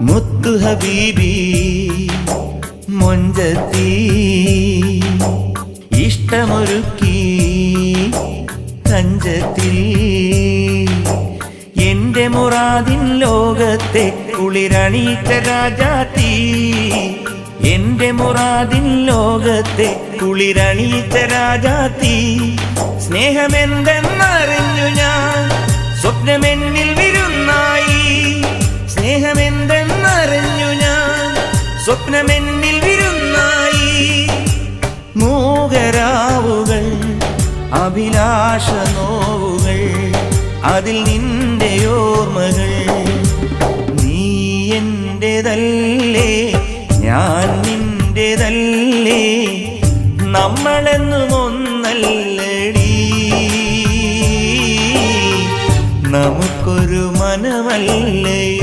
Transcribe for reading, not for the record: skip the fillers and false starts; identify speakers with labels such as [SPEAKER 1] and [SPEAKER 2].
[SPEAKER 1] മുത്തു ഹബീബി മൊഞ്ചത്തി ഇഷ്ടമൊരുക്കി തഞ്ചത്തിൽ എന്റെ മുറാദിൻ ലോകത്തെ കുളിരണീച്ച രാജാത്തി എന്റെ മുറാദിൻ ലോകത്തെ കുളിരണീച്ച രാജാത്തി സ്നേഹമെന്തെന്നറിഞ്ഞു ഞാൻ സ്വപ്നമെന്നിൽ വിരുന്നായി സ്നേഹമെന്തെന്നറിഞ്ഞു ഞാൻ സ്വപ്നമെന്നിൽ വിരുന്നായി മൂകരാവുകൾ അഭിലാഷ നോവുകൾ അതിൽ നിന്റെ ഓർമ്മകൾ നീ എന്റേതല്ലേ ഞാൻ നിന്റേതല്ലേ നമ്മളെന്നും ഒന്നല്ലടി നമുക്കൊരു മനമല്ലയോ